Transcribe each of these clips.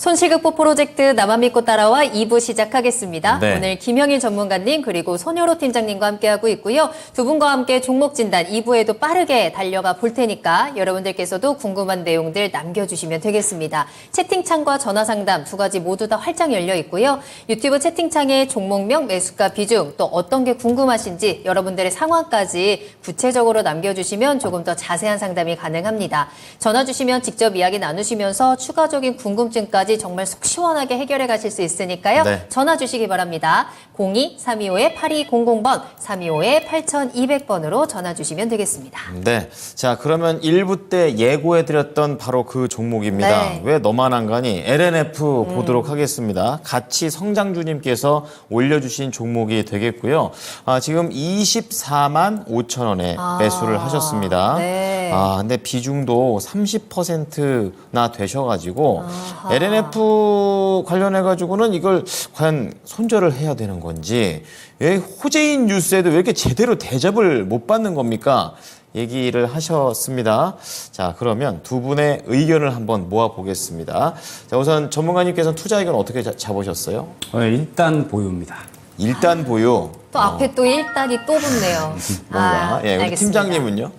손실극복 프로젝트 나만 믿고 따라와 2부 시작하겠습니다. 네. 오늘 김형일 전문가님 그리고 손효로 팀장님과 함께하고 있고요. 두 분과 함께 종목 진단 2부에도 빠르게 달려가 볼 테니까 여러분들께서도 궁금한 내용들 남겨주시면 되겠습니다. 채팅창과 전화 상담 두 가지 모두 다 활짝 열려 있고요. 유튜브 채팅창에 종목명, 매수가 비중 또 어떤 게 궁금하신지 여러분들의 상황까지 구체적으로 남겨주시면 조금 더 자세한 상담이 가능합니다. 전화 주시면 직접 이야기 나누시면서 추가적인 궁금증까지 정말 속 시원하게 해결해 가실 수 있으니까요. 네. 전화 주시기 바랍니다. 02-325-8200번, 325-8200번으로 전화 주시면 되겠습니다. 네. 자, 그러면 1부 때 예고해드렸던 바로 그 종목입니다. 네. 왜 너만 안 가니? LNF 보도록 하겠습니다. 같이 성장주님께서 올려주신 종목이 되겠고요. 지금 24만 5천 원에 매수를 하셨습니다. 네. 근데 비중도 30%나 되셔가지고 LNF 관련해가지고는 이걸 과연 손절을 해야 되는 건지 왜 호재인 뉴스에도 왜 이렇게 제대로 대접을 못 받는 겁니까? 얘기를 하셨습니다. 자, 그러면 두 분의 의견을 한번 모아보겠습니다. 자, 우선 전문가님께서는 투자 의견 어떻게 잡으셨어요? 일단 보유입니다. 일단 보유. 또 앞에 또 1단이 또 붙네요. 뭔가. 우리 알겠습니다. 팀장님은요?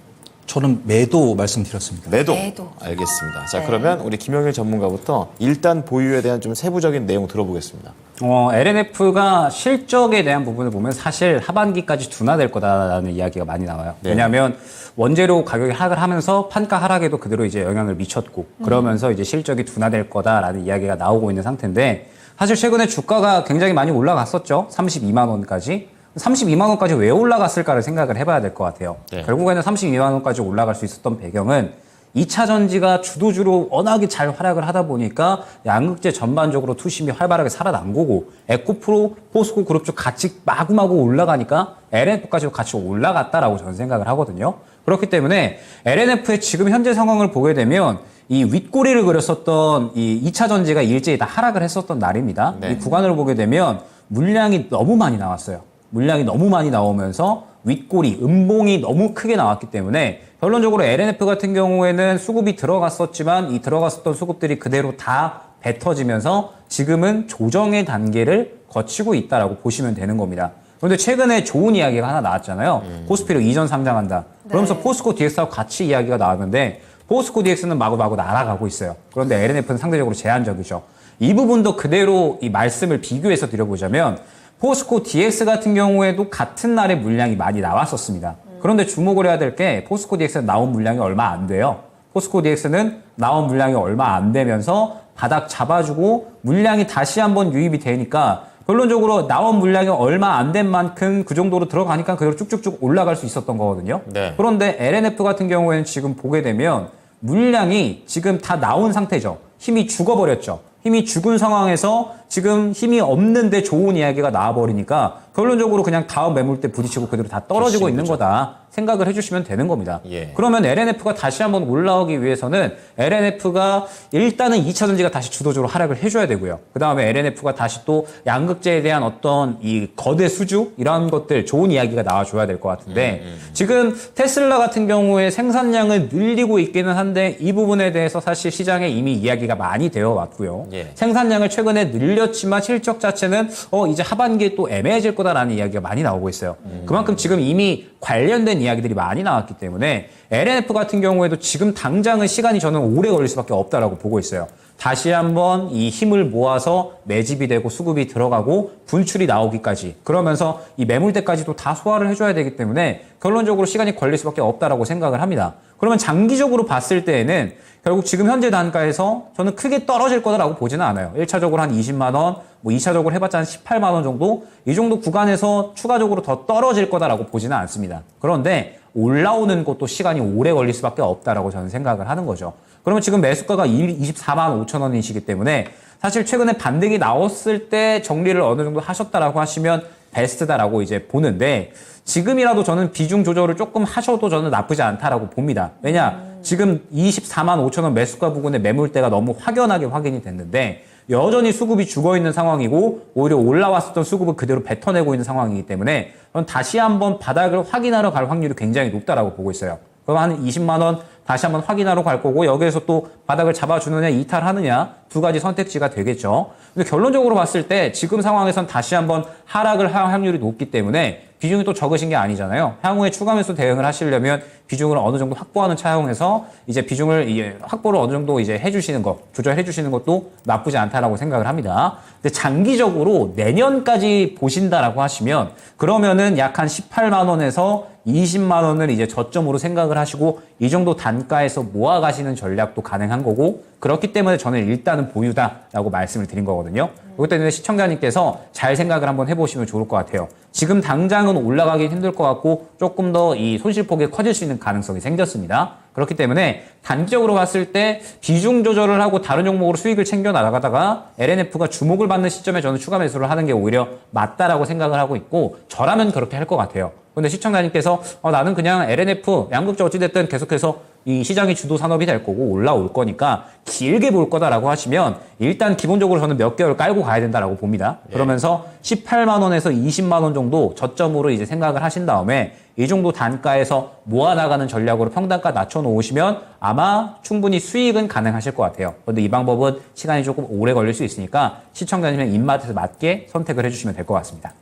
저는 매도 말씀드렸습니다. 매도. 매도. 알겠습니다. 자, 네. 그러면 우리 김영일 전문가부터 일단 보유에 대한 좀 세부적인 내용 들어보겠습니다. LNF가 실적에 대한 부분을 보면 사실 하반기까지 둔화될 거다라는 이야기가 많이 나와요. 네. 왜냐하면 원재료 가격이 하락을 하면서 판가 하락에도 그대로 이제 영향을 미쳤고 그러면서 이제 실적이 둔화될 거다라는 이야기가 나오고 있는 상태인데 사실 최근에 주가가 굉장히 많이 올라갔었죠. 32만 원까지. 32만 원까지 왜 올라갔을까를 생각을 해봐야 될 것 같아요. 네. 결국에는 32만 원까지 올라갈 수 있었던 배경은 2차 전지가 주도주로 워낙에 잘 활약을 하다 보니까 양극재 전반적으로 투심이 활발하게 살아난 거고 에코프로, 포스코 그룹 쪽 같이 마구마구 올라가니까 LNF까지도 같이 올라갔다라고 저는 생각을 하거든요. 그렇기 때문에 LNF의 지금 현재 상황을 보게 되면 이 윗꼬리를 그렸었던 이 2차 전지가 일제히 다 하락을 했었던 날입니다. 네. 이 구간을 보게 되면 물량이 너무 많이 나왔어요. 물량이 너무 많이 나오면서 윗꼬리, 음봉이 너무 크게 나왔기 때문에 결론적으로 LNF 같은 경우에는 수급이 들어갔었지만 이 들어갔었던 수급들이 그대로 다 뱉어지면서 지금은 조정의 단계를 거치고 있다라고 보시면 되는 겁니다. 그런데 최근에 좋은 이야기가 하나 나왔잖아요. 코스피로 이전 상장한다. 그러면서 포스코 DX하고 같이 이야기가 나왔는데 포스코 DX는 마구마구 날아가고 있어요. 그런데 LNF는 상대적으로 제한적이죠. 이 부분도 그대로 이 말씀을 비교해서 드려보자면 포스코 DX 같은 경우에도 같은 날에 물량이 많이 나왔었습니다. 그런데 주목을 해야 될 게 포스코 DX는 나온 물량이 얼마 안 돼요. 포스코 DX는 나온 물량이 얼마 안 되면서 바닥 잡아주고 물량이 다시 한번 유입이 되니까 결론적으로 나온 물량이 얼마 안 된 만큼 그 정도로 들어가니까 그대로 쭉쭉쭉 올라갈 수 있었던 거거든요. 네. 그런데 LNF 같은 경우에는 지금 보게 되면 물량이 지금 다 나온 상태죠. 힘이 죽어버렸죠. 힘이 죽은 상황에서 지금 힘이 없는데 좋은 이야기가 나와버리니까 결론적으로 그냥 다음 매물대 부딪히고 그대로 다 떨어지고 있는 거다 생각을 해주시면 되는 겁니다. 예. 그러면 LNF가 다시 한번 올라오기 위해서는 LNF가 일단은 2차 전지가 다시 주도적으로 하락을 해줘야 되고요. 그 다음에 LNF가 다시 또 양극재에 대한 어떤 이 거대 수주 이런 것들 좋은 이야기가 나와줘야 될 것 같은데 지금 테슬라 같은 경우에 생산량을 늘리고 있기는 한데 이 부분에 대해서 사실 시장에 이미 이야기가 많이 되어 왔고요. 예. 생산량을 최근에 늘렸지만 실적 자체는 이제 하반기에 또 애매해질 거다라는 이야기가 많이 나오고 있어요. 그만큼 지금 이미 관련된 이야기들이 많이 나왔기 때문에 LNF 같은 경우에도 지금 당장은 시간이 저는 오래 걸릴 수밖에 없다라고 보고 있어요. 다시 한번 이 힘을 모아서 매집이 되고 수급이 들어가고 분출이 나오기까지 그러면서 이 매물대까지도 다 소화를 해줘야 되기 때문에 결론적으로 시간이 걸릴 수밖에 없다라고 생각을 합니다. 그러면 장기적으로 봤을 때에는 결국 지금 현재 단가에서 저는 크게 떨어질 거다라고 보지는 않아요. 1차적으로 한 20만 원, 뭐 2차적으로 해봤자 한 18만 원 정도? 이 정도 구간에서 추가적으로 더 떨어질 거다라고 보지는 않습니다. 그런데 올라오는 것도 시간이 오래 걸릴 수밖에 없다라고 저는 생각을 하는 거죠. 그러면 지금 매수가가 24만 5천 원이시기 때문에 사실 최근에 반등이 나왔을 때 정리를 어느 정도 하셨다라고 하시면 베스트다라고 이제 보는데 지금이라도 저는 비중 조절을 조금 하셔도 저는 나쁘지 않다라고 봅니다. 왜냐? 지금 24만 5천 원 매수가 부근의 매물대가 너무 확연하게 확인이 됐는데 여전히 수급이 죽어있는 상황이고 오히려 올라왔었던 수급을 그대로 뱉어내고 있는 상황이기 때문에 저는 다시 한번 바닥을 확인하러 갈 확률이 굉장히 높다라고 보고 있어요. 그럼 한 20만 원 다시 한번 확인하러 갈 거고 여기에서 또 바닥을 잡아주느냐 이탈하느냐 두 가지 선택지가 되겠죠. 근데 결론적으로 봤을 때 지금 상황에선 다시 한번 하락을 할 확률이 높기 때문에 비중이 또 적으신 게 아니잖아요. 향후에 추가 매수 대응을 하시려면 비중을 어느 정도 확보하는 차용해서 이제 비중을 확보를 어느 정도 이제 해주시는 것, 조절해 주시는 것도 나쁘지 않다라고 생각을 합니다. 근데 장기적으로 내년까지 보신다라고 하시면 그러면은 약 한 18만 원에서 20만 원을 이제 저점으로 생각을 하시고 이 정도 단가에서 모아가시는 전략도 가능한 거고 그렇기 때문에 저는 일단은 보유다라고 말씀을 드린 거거든요. 그렇기 때문에 시청자님께서 잘 생각을 한번 해보시면 좋을 것 같아요. 지금 당장은 올라가기 힘들 것 같고 조금 더 이 손실폭이 커질 수 있는 가능성이 생겼습니다. 그렇기 때문에 단기적으로 봤을 때 비중 조절을 하고 다른 종목으로 수익을 챙겨 나가다가 LNF가 주목을 받는 시점에 저는 추가 매수를 하는 게 오히려 맞다라고 생각을 하고 있고 저라면 그렇게 할 것 같아요. 근데 시청자님께서 나는 그냥 LNF 양극재 어찌됐든 계속해서 이 시장이 주도 산업이 될 거고 올라올 거니까 길게 볼 거다라고 하시면 일단 기본적으로 저는 몇 개월 깔고 가야 된다라고 봅니다. 그러면서 18만 원에서 20만 원 정도 저점으로 이제 생각을 하신 다음에 이 정도 단가에서 모아나가는 전략으로 평단가 낮춰놓으시면 아마 충분히 수익은 가능하실 것 같아요. 그런데 이 방법은 시간이 조금 오래 걸릴 수 있으니까 시청자님의 입맛에 맞게 선택을 해주시면 될 것 같습니다.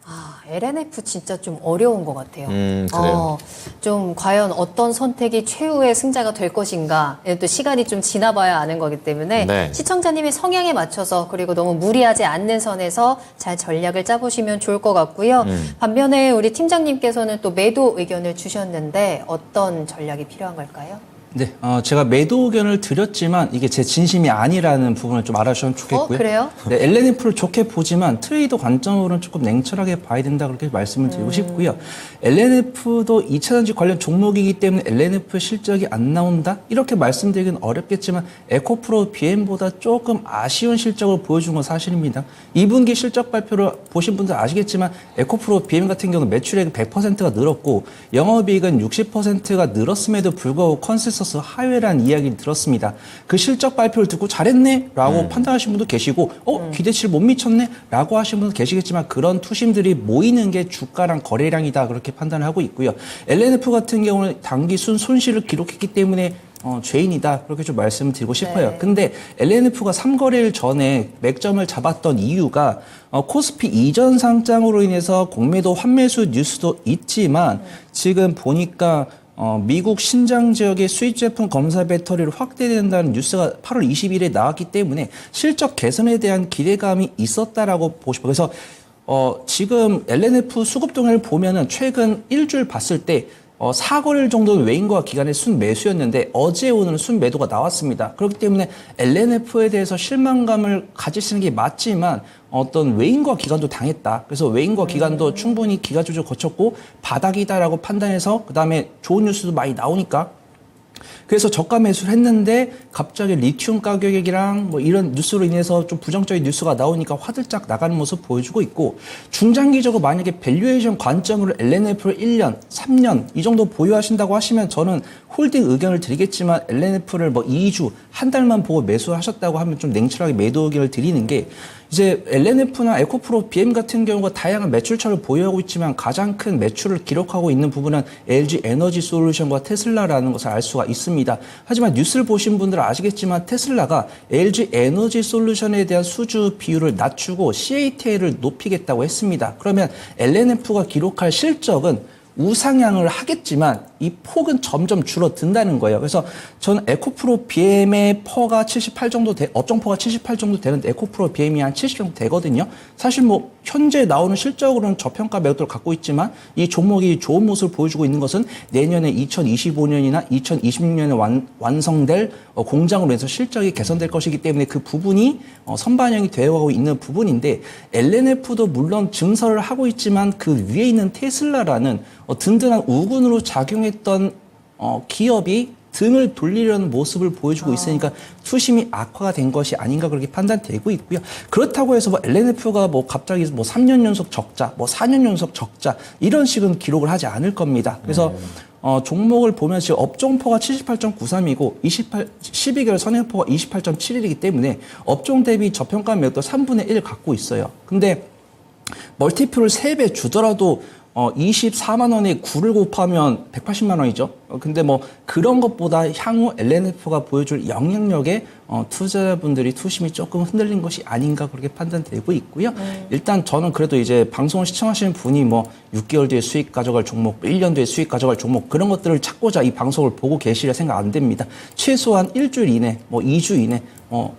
LNF 진짜 좀 어려운 것 같아요. 그래요. 좀 과연 어떤 선택이 최후의 승자가 될 것인가. 또 시간이 좀 지나봐야 아는 거기 때문에 네. 시청자님의 성향에 맞춰서 그리고 너무 무리하지 않는 선에서 잘 전략을 짜보시면 좋을 것 같고요. 반면에 우리 팀장님께서는 또 매도 의견을 주셨는데 어떤 전략이 필요한 걸까요? 네, 제가 매도 의견을 드렸지만 이게 제 진심이 아니라는 부분을 좀 알아주시면 좋겠고요. 그래요? 네, LNF를 좋게 보지만 트레이더 관점으로는 조금 냉철하게 봐야 된다 그렇게 말씀을 드리고 싶고요. LNF도 2차전지 관련 종목이기 때문에 LNF 실적이 안 나온다? 이렇게 말씀드리긴 어렵겠지만 에코프로 BM보다 조금 아쉬운 실적을 보여준 건 사실입니다. 2분기 실적 발표를 보신 분들 아시겠지만 에코프로 BM 같은 경우는 매출액이 100%가 늘었고 영업이익은 60%가 늘었음에도 불구하고 컨센서스 하회라는 이야기를 들었습니다. 그 실적 발표를 듣고 잘했네? 라고 판단하신 분도 계시고 기대치를 못 미쳤네? 라고 하신 분도 계시겠지만 그런 투심들이 모이는 게 주가랑 거래량이다 그렇게 판단을 하고 있고요. LNF 같은 경우는 단기 손실을 기록했기 때문에 죄인이다 그렇게 좀 말씀드리고 싶어요. 네. 근데 LNF가 3거래일 전에 맥점을 잡았던 이유가 코스피 이전 상장으로 인해서 공매도 환매수 뉴스도 있지만 지금 보니까 미국 신장 지역의 수입 제품 검사 배터리를 확대된다는 뉴스가 8월 20일에 나왔기 때문에 실적 개선에 대한 기대감이 있었다라고 보고 싶어요. 그래서 지금 LNF 수급 동향을 보면은 최근 일주일 봤을 때 4거래일 정도는 외인과 기관의 순매수였는데 어제 오늘은 순매도가 나왔습니다. 그렇기 때문에 LNF에 대해서 실망감을 가지시는 게 맞지만 어떤 외인과 기관도 당했다. 그래서 외인과 기관도 충분히 기가 조절 거쳤고 바닥이다라고 판단해서 그다음에 좋은 뉴스도 많이 나오니까 그래서 저가 매수를 했는데 갑자기 리튬 가격이랑 뭐 이런 뉴스로 인해서 좀 부정적인 뉴스가 나오니까 화들짝 나가는 모습 보여주고 있고 중장기적으로 만약에 밸류에이션 관점으로 LNF를 1년, 3년 이 정도 보유하신다고 하시면 저는 홀딩 의견을 드리겠지만 LNF를 뭐 2주, 한 달만 보고 매수하셨다고 하면 좀 냉철하게 매도 의견을 드리는 게 이제 LNF나 에코프로 BM 같은 경우가 다양한 매출처를 보유하고 있지만 가장 큰 매출을 기록하고 있는 부분은 LG 에너지 솔루션과 테슬라라는 것을 알 수가 있습니다. 하지만 뉴스를 보신 분들은 아시겠지만 테슬라가 LG 에너지 솔루션에 대한 수주 비율을 낮추고 CATL을 높이겠다고 했습니다. 그러면 LNF가 기록할 실적은 우상향을 하겠지만 이 폭은 점점 줄어든다는 거예요. 그래서 저는 에코프로 BM의 퍼가 78 정도 업종퍼가 78 정도 되는데 에코프로 BM이 한 70 정도 되거든요. 사실 뭐 현재 나오는 실적으로는 저평가 매도를 갖고 있지만 이 종목이 좋은 모습을 보여주고 있는 것은 내년에 2025년이나 2026년에 완성될 공장으로 해서 실적이 개선될 것이기 때문에 그 부분이 선반영이 되어가고 있는 부분인데 LNF도 물론 증설을 하고 있지만 그 위에 있는 테슬라라는 든든한 우군으로 작용했던 기업이 등을 돌리려는 모습을 보여주고 있으니까 투심이 악화가 된 것이 아닌가 그렇게 판단되고 있고요. 그렇다고 해서 뭐 LNF가 뭐 갑자기 뭐 3년 연속 적자, 뭐 4년 연속 적자 이런 식은 기록을 하지 않을 겁니다. 그래서 종목을 보면 지금 업종포가 78.93이고 12개월 선행포가 28.71이기 때문에 업종 대비 저평가 매도 3분의 1 갖고 있어요. 근데 멀티플을 3배 주더라도 24만 원에 9를 곱하면 180만 원이죠. 근데 뭐 그런 것보다 향후 LNF가 보여줄 영향력에 투자자분들이 투심이 조금 흔들린 것이 아닌가 그렇게 판단되고 있고요. 일단 저는 그래도 이제 방송을 시청하시는 분이 뭐 6개월 뒤에 수익 가져갈 종목, 1년 뒤에 수익 가져갈 종목 그런 것들을 찾고자 이 방송을 보고 계시려 생각 안 됩니다. 최소한 일주일 이내, 뭐 2주 이내,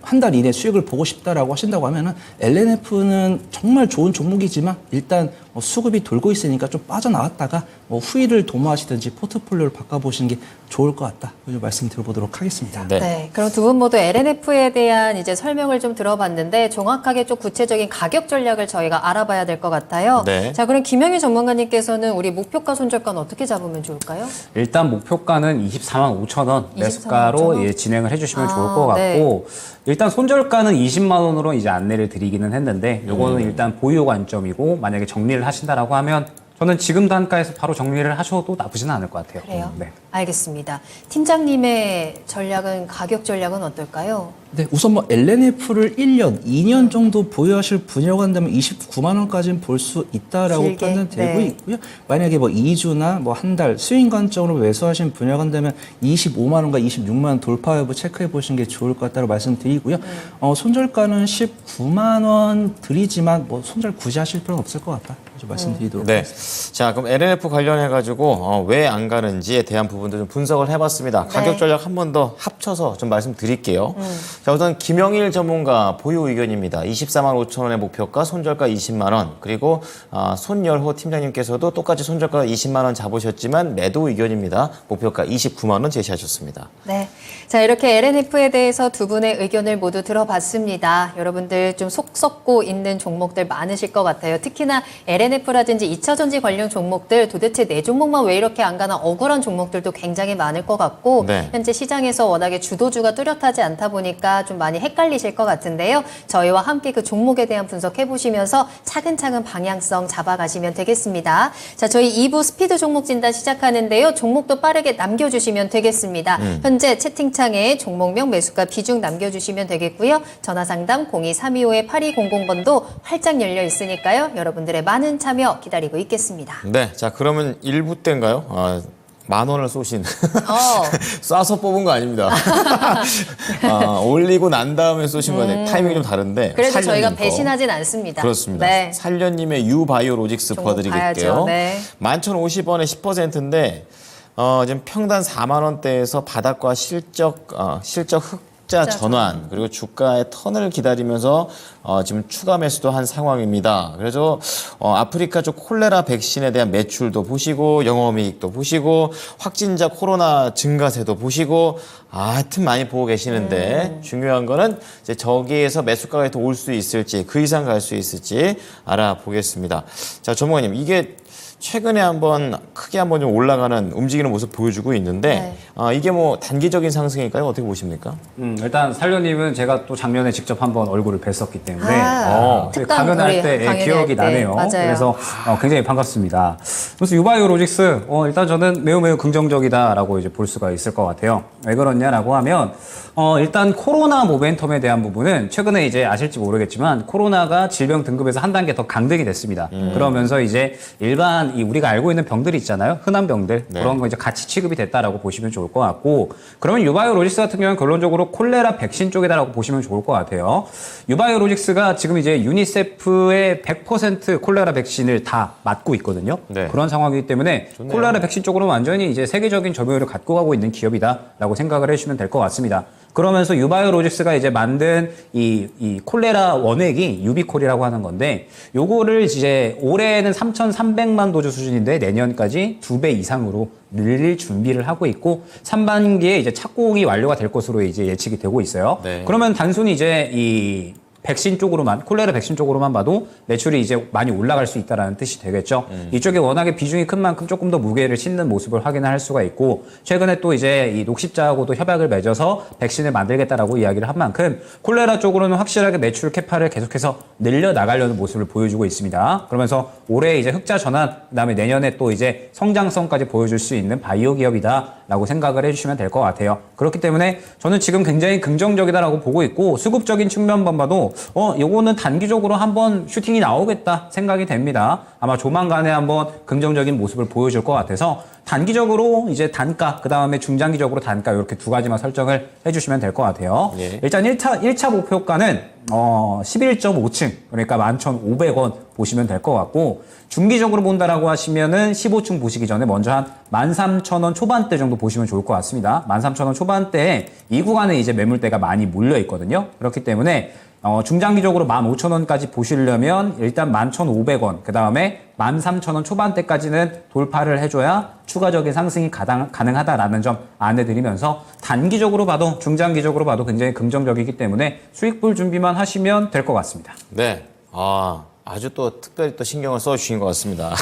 한 달 이내 수익을 보고 싶다라고 하신다고 하면은 LNF는 정말 좋은 종목이지만 일단 수급이 돌고 있으니까 좀 빠져나왔다가 후위를 도모하시든지 포트폴리오를 바꿔보시는 게 좋을 것 같다. 이 말씀 드려보도록 하겠습니다. 네. 네, 그럼 두 분 모두 LNF에 대한 이제 설명을 좀 들어봤는데 정확하게 좀 구체적인 가격 전략을 저희가 알아봐야 될 것 같아요. 네. 자, 그럼 김영희 전문가님께서는 우리 목표가 손절가는 어떻게 잡으면 좋을까요? 일단 목표가는 24만 5천 원 24만 매수가로 5천 원? 예, 진행을 해주시면 아, 좋을 것 같고 네. 일단 손절가는 20만 원으로 이제 안내를 드리기는 했는데 요거는 일단 보유 관점이고 만약에 정리를 하신다라고 하면 저는 지금 단가에서 바로 정리를 하셔도 나쁘지는 않을 것 같아요. 그래요? 네. 알겠습니다. 팀장님의 전략은 가격 전략은 어떨까요? 네, 우선 뭐 LNF를 1년, 2년 정도 보유하실 분이라고 한다면 29만 원까지는 볼 수 있다라고 길게? 판단되고 네. 있고요. 만약에 뭐 2주나 뭐 한 달 수익 관점으로 매수하신 분이라고 한다면 25만 원과 26만 원 돌파 여부 체크해 보시는 게 좋을 것 같다고 말씀드리고요. 손절가는 19만 원 드리지만 뭐 손절 굳이 하실 필요는 없을 것 같다. 말씀드리도록 네. 하겠습니다. 자, 그럼 LNF 관련해가지고 왜 안 가는지에 대한 부분도 좀 분석을 해봤습니다. 가격 네. 전략 한 번 더 합쳐서 좀 말씀드릴게요. 자, 우선 김영일 전문가 보유 의견입니다. 24만 5천 원의 목표가, 손절가 20만 원. 그리고 손열호 팀장님께서도 똑같이 손절가 20만 원 잡으셨지만 매도 의견입니다. 목표가 29만 원 제시하셨습니다. 네. 자, 이렇게 LNF에 대해서 두 분의 의견을 모두 들어봤습니다. 여러분들 좀 속 썩고 있는 종목들 많으실 것 같아요. 특히나 LNF라든지 2차전지 관련 종목들 도대체 네 종목만 왜 이렇게 안 가나 억울한 종목들도 굉장히 많을 것 같고 네. 현재 시장에서 워낙에 주도주가 뚜렷하지 않다 보니까 좀 많이 헷갈리실 것 같은데요. 저희와 함께 그 종목에 대한 분석해 보시면서 차근차근 방향성 잡아가시면 되겠습니다. 자, 저희 2부 스피드 종목 진단 시작하는데요. 종목도 빠르게 남겨주시면 되겠습니다. 현재 채팅창에 종목명 매수가 비중 남겨주시면 되겠고요. 전화상담 02325-8200번도 활짝 열려 있으니까요. 여러분들의 많은 참여 기다리고 있겠습니다. 네. 자, 그러면 1부 때인가요? 만 원을 쏘신. 쏴서 뽑은 거 아닙니다. 올리고 난 다음에 쏘신 거네. 타이밍이 좀 다른데. 그래도 저희가 살려님 거. 배신하진 않습니다. 그렇습니다. 네. 살려님의 유바이오로직스 종목 보여드릴게요. 봐야죠. 네. 11,050원에 10%인데 지금 평단 4만 원대에서 바닥과 실적 흑자 전환 그리고 주가의 턴을 기다리면서 지금 추가 매수도 한 상황입니다. 그래서 아프리카 쪽 콜레라 백신에 대한 매출도 보시고 영업이익도 보시고 확진자 코로나 증가세도 보시고 하여튼 많이 보고 계시는데 중요한 거는 이제 저기에서 매수가가 더 올 수 있을지 그 이상 갈 수 있을지 알아보겠습니다. 자, 전문가님 이게 최근에 크게 한번 좀 올라가는 움직이는 모습 보여주고 있는데 이게 뭐 단기적인 상승일까요? 어떻게 보십니까? 일단 살려님은 제가 또 작년에 직접 한번 얼굴을 뵀었기 때문에 특강 강연할 우리 때 강연할 기억이 때. 나네요. 맞아요. 그래서 굉장히 반갑습니다. 그래서 유바이오로직스 일단 저는 매우 긍정적이다라고 이제 볼 수가 있을 것 같아요. 왜 그러냐라고 하면 일단 코로나 모멘텀에 대한 부분은 최근에 이제 아실지 모르겠지만 코로나가 질병 등급에서 한 단계 더 강등이 됐습니다. 그러면서 이제 일반 우리가 알고 있는 병들이 있잖아요. 흔한 병들 네. 그런 거 이제 같이 취급이 됐다라고 보시면 좋을 것 같고 그러면 유바이오로직스 같은 경우는 결론적으로 콜레라 백신 쪽이다라고 보시면 좋을 것 같아요. 유바이오로직스가 지금 이제 유니세프의 100% 콜레라 백신을 다 맞고 있거든요. 네. 그런 상황이기 때문에 좋네요. 콜레라 백신 쪽으로는 완전히 이제 세계적인 점유율을 갖고 가고 있는 기업이다라고 생각을 해주시면 될 것 같습니다. 그러면서 유바이오로직스가 이제 만든 이 콜레라 원액이 유비콜이라고 하는 건데 요거를 이제 올해는 3,300만 도주 수준인데 내년까지 2배 이상으로 늘릴 준비를 하고 있고 3반기에 이제 착공이 완료가 될 것으로 이제 예측이 되고 있어요. 네. 그러면 단순히 이제 이 백신 쪽으로만 콜레라 백신 쪽으로만 봐도 매출이 이제 많이 올라갈 수 있다라는 뜻이 되겠죠. 이쪽에 워낙에 비중이 큰 만큼 조금 더 무게를 싣는 모습을 확인할 수가 있고 최근에 또 이제 이 녹십자하고도 협약을 맺어서 백신을 만들겠다라고 이야기를 한 만큼 콜레라 쪽으로는 확실하게 매출 캐파를 계속해서 늘려 나가려는 모습을 보여주고 있습니다. 그러면서 올해 이제 흑자 전환 그다음에 내년에 또 이제 성장성까지 보여줄 수 있는 바이오 기업이다라고 생각을 해주시면 될 것 같아요. 그렇기 때문에 저는 지금 굉장히 긍정적이다라고 보고 있고 수급적인 측면만 봐도 요거는 단기적으로 한번 슈팅이 나오겠다 생각이 됩니다. 아마 조만간에 한번 긍정적인 모습을 보여줄 것 같아서 단기적으로 이제 단가, 그 다음에 중장기적으로 단가 이렇게 두 가지만 설정을 해주시면 될 것 같아요. 예. 일단 1차 목표가는 11.5층, 그러니까 11,500원 보시면 될 것 같고, 중기적으로 본다라고 하시면은 15층 보시기 전에 먼저 한 13,000원 초반대 정도 보시면 좋을 것 같습니다. 13,000원 초반대에 이 구간에 이제 매물대가 많이 몰려 있거든요. 그렇기 때문에 중장기적으로 15,000원까지 보시려면 일단 11,500원, 그 다음에 13,000원 초반대까지는 돌파를 해줘야 추가적인 상승이 가능하다라는 점 안내드리면서 단기적으로 봐도 중장기적으로 봐도 굉장히 긍정적이기 때문에 수익 볼 준비만 하시면 될 것 같습니다. 네. 아주 또 특별히 또 신경을 써주신 것 같습니다.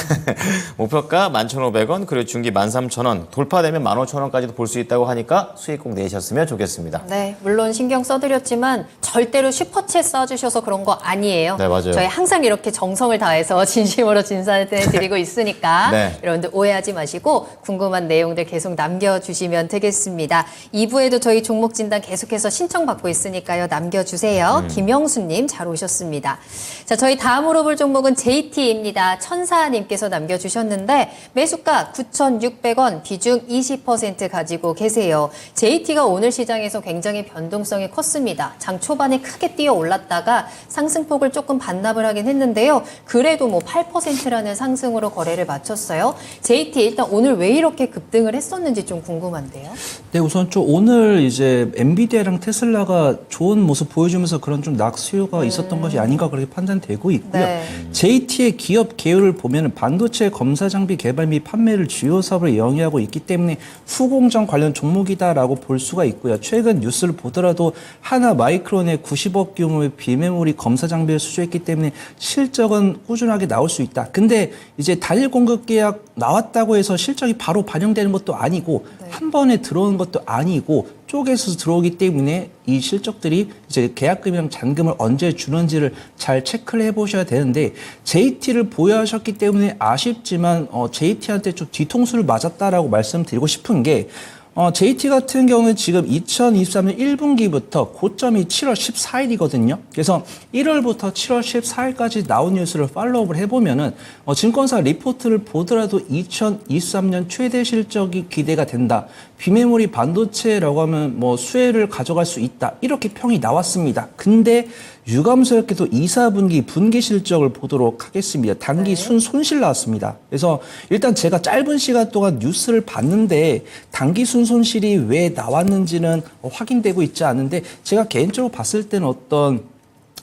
목표가 11,500원, 그리고 중기 13,000원, 돌파되면 15,000원까지도 볼 수 있다고 하니까 수익 꼭 내셨으면 좋겠습니다. 네, 물론 신경 써드렸지만 절대로 슈퍼챗 써주셔서 그런 거 아니에요. 네, 맞아요. 저희 항상 이렇게 정성을 다해서 진심으로 진단해드리고 있으니까 네. 여러분들 오해하지 마시고 궁금한 내용들 계속 남겨주시면 되겠습니다. 2부에도 저희 종목 진단 계속해서 신청받고 있으니까요. 남겨주세요. 김영수님 잘 오셨습니다. 자, 저희 다음으로 볼 종목은 JT입니다. 천사님께서 남겨주셨는데 매수가 9,600원, 비중 20% 가지고 계세요. JT가 오늘 시장에서 굉장히 변동성이 컸습니다. 장 초반에 크게 뛰어 올랐다가 상승폭을 조금 반납을 하긴 했는데요. 그래도 뭐 8%라는 상승으로 거래를 마쳤어요. JT 일단 오늘 왜 이렇게 급등을 했었는지 좀 궁금한데요. 네, 우선 좀 오늘 이제 엔비디아랑 테슬라가 좋은 모습 보여주면서 그런 좀 낙수요가 있었던 것이 아닌가 그렇게 판단되고 있고요. 네. JT의 기업 계열을 보면 반도체 검사 장비 개발 및 판매를 주요 사업으로 영위하고 있기 때문에 후공정 관련 종목이다라고 볼 수가 있고요. 최근 뉴스를 보더라도 하나 마이크론의 90억 규모의 비메모리 검사 장비를 수주했기 때문에 실적은 꾸준하게 나올 수 있다. 근데 이제 단일 공급 계약 나왔다고 해서 실적이 바로 반영되는 것도 아니고 한 번에 들어오는 것도 아니고 쪼개서 들어오기 때문에 이 실적들이 이제 계약금이랑 잔금을 언제 주는지를 잘 체크를 해보셔야 되는데 JT를 보유하셨기 때문에 아쉽지만 JT한테 좀 뒤통수를 맞았다라고 말씀드리고 싶은 게 JT 같은 경우는 지금 2023년 1분기부터 고점이 7월 14일이거든요. 그래서 1월부터 7월 14일까지 나온 뉴스를 팔로우업을 해보면은 증권사 리포트를 보더라도 2023년 최대 실적이 기대가 된다. 비메모리 반도체라고 하면 뭐 수혜를 가져갈 수 있다. 이렇게 평이 나왔습니다. 근데 유감스럽게도 2, 4분기 분기 실적을 보도록 하겠습니다. 단기 순손실 나왔습니다. 그래서 일단 제가 짧은 시간 동안 뉴스를 봤는데 단기 순손실이 왜 나왔는지는 확인되고 있지 않은데 제가 개인적으로 봤을 때는 어떤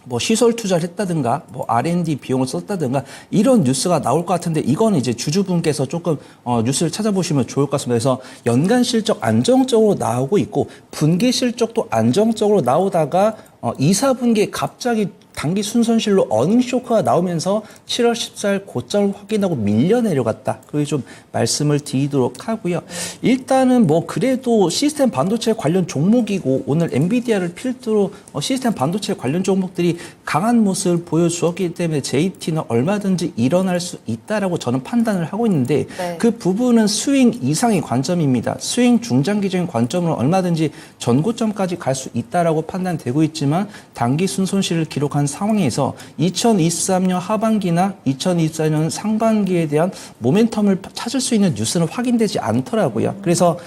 뭐 시설 투자를 했다든가 뭐 R&D 비용을 썼다든가 이런 뉴스가 나올 것 같은데 이건 이제 주주분께서 조금 뉴스를 찾아보시면 좋을 것 같습니다. 그래서 연간 실적 안정적으로 나오고 있고 분기 실적도 안정적으로 나오다가 2, 4분기에 갑자기 단기 순손실로 어닝 쇼크가 나오면서 7월 14일 고점을 확인하고 밀려 내려갔다. 그렇게 좀 말씀을 드리도록 하고요. 일단은 뭐 그래도 시스템 반도체 관련 종목이고 오늘 엔비디아를 필두로 시스템 반도체 관련 종목들이 강한 모습을 보여주었기 때문에 JT는 얼마든지 일어날 수 있다라고 저는 판단을 하고 있는데 네. 그 부분은 스윙 이상의 관점입니다. 스윙 중장기적인 관점으로 얼마든지 전고점까지 갈 수 있다라고 판단되고 있지만 단기 순손실을 기록한 상황에서 2023년 하반기나 2024년 상반기에 대한 모멘텀을 찾을 수 있는 뉴스는 확인되지 않더라고요. 그래서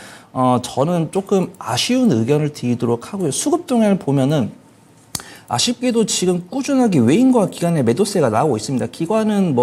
저는 조금 아쉬운 의견을 드리도록 하고요. 수급 동향을 보면은 아쉽게도 지금 꾸준하게 외인과 기관의 매도세가 나오고 있습니다. 기관은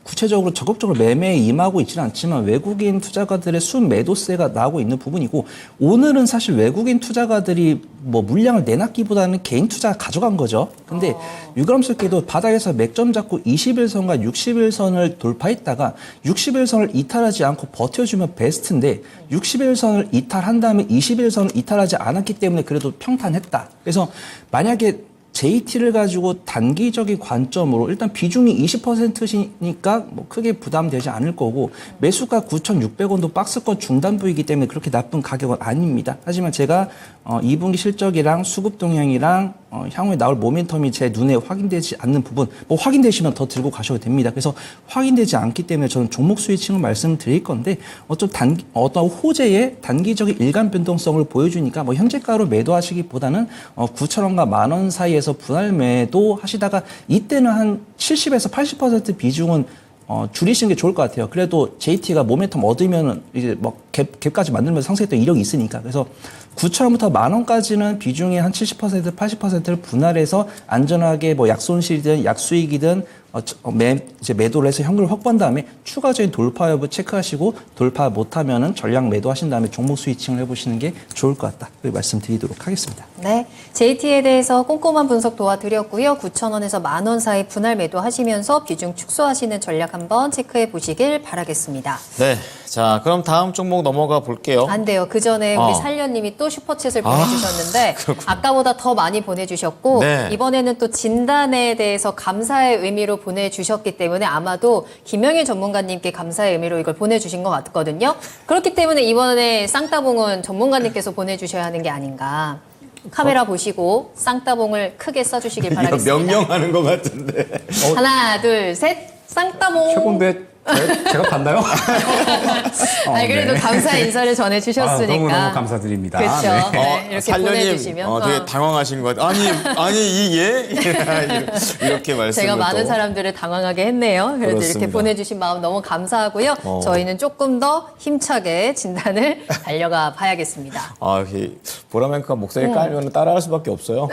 구체적으로 적극적으로 매매에 임하고 있지는 않지만 외국인 투자가들의 순매도세가 나오고 있는 부분이고 오늘은 사실 외국인 투자가들이 물량을 내놨기보다는 개인 투자가 가져간 거죠. 근데 유감스럽게도 바닥에서 맥점 잡고 21선과 61선을 돌파했다가 61선을 이탈하지 않고 버텨주면 베스트인데 61선을 이탈한 다음에 21선을 이탈하지 않았기 때문에 그래도 평탄했다. 그래서 만약에 JT를 가지고 단기적인 관점으로 일단 비중이 20%시니까 크게 부담되지 않을 거고 매수가 9,600원도 박스권 중단부이기 때문에 그렇게 나쁜 가격은 아닙니다. 하지만 제가 2분기 실적이랑 수급 동향이랑 향후에 나올 모멘텀이 제 눈에 확인되지 않는 부분 확인되시면 더 들고 가셔도 됩니다. 그래서 확인되지 않기 때문에 저는 종목 스위칭을 말씀드릴 건데 어떤 호재의 단기적인 일간 변동성을 보여주니까 현재가로 매도하시기보다는 9,000원과 10,000원 사이에서 분할 매도 하시다가 이때는 한 70에서 80% 비중은 줄이시는 게 좋을 것 같아요. 그래도 JT가 모멘텀 얻으면 이제 뭐 갭까지 만들면서 상승했던 이력이 있으니까. 그래서 9,000원부터 10,000원까지는 비중의 한 70%, 80%를 분할해서 안전하게 뭐 약손실이든 약수익이든 이제 매도를 해서 현금을 확보한 다음에 추가적인 돌파 여부 체크하시고 돌파 못하면은 전량 매도하신 다음에 종목 스위칭을 해보시는 게 좋을 것 같다. 그 말씀드리도록 하겠습니다. 네, JT에 대해서 꼼꼼한 분석 도와드렸고요. 9,000원에서 10,000원 사이 분할 매도하시면서 비중 축소하시는 전략 한번 체크해 보시길 바라겠습니다. 네. 자, 그럼 다음 종목 넘어가 볼게요. 안 돼요. 그 전에 우리 살려님이 또 슈퍼챗을 보내주셨는데 아까보다 더 많이 보내주셨고 네. 이번에는 또 진단에 대해서 감사의 의미로 보내주셨기 때문에 아마도 김영일 전문가님께 감사의 의미로 이걸 보내주신 것 같거든요. 그렇기 때문에 이번에 쌍따봉은 전문가님께서 보내주셔야 하는 게 아닌가. 카메라 보시고 쌍따봉을 크게 써주시길 바라겠습니다. 명령하는 것 같은데. 하나, 둘, 셋. 쌍따봉. 최고인데 제가 봤나요? 아니, 그래도 네. 감사 인사를 전해주셨으니까. 너무너무 감사드립니다. 그렇죠. 네. 네, 이렇게 보내주시면. 되게 당황하신 것 같아요. 아니 이게 이렇게 말씀을 제가 많은 또. 사람들을 당황하게 했네요. 그래도 이렇게 그렇습니다. 보내주신 마음 너무 감사하고요. 저희는 조금 더 힘차게 진단을 달려가 봐야겠습니다. 이 보라맨크가 목소리 깔면 따라할 수밖에 없어요.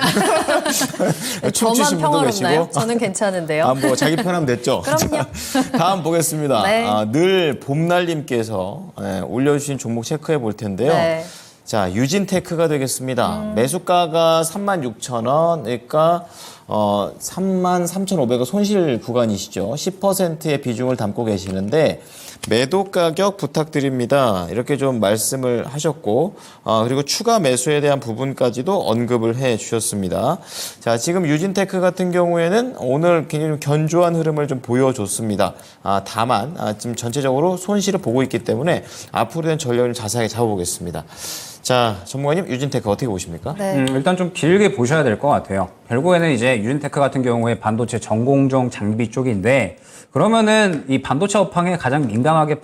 저만 춤추신 분도 평화롭나요? 계시고. 저는 괜찮은데요. 뭐 자기 편하면 됐죠. 그럼요. 다음 보겠습니다. 네. 늘 봄날님께서 올려주신 종목 체크해 볼 텐데요. 네. 자, 유진테크가 되겠습니다. 매수가가 36,000원, 그러니까 33,500원 손실 구간이시죠. 10%의 비중을 담고 계시는데 매도 가격 부탁드립니다. 이렇게 좀 말씀을 하셨고 그리고 추가 매수에 대한 부분까지도 언급을 해 주셨습니다. 자, 지금 유진테크 같은 경우에는 오늘 굉장히 좀 견조한 흐름을 좀 보여줬습니다. 다만 지금 전체적으로 손실을 보고 있기 때문에 앞으로 된 전략을 자세하게 잡아보겠습니다. 자, 전문가님 유진테크 어떻게 보십니까? 네. 일단 좀 길게 보셔야 될 것 같아요. 결국에는 이제 유진테크 같은 경우에 반도체 전공정 장비 쪽인데 그러면은 이 반도체 업황에 가장 민감하게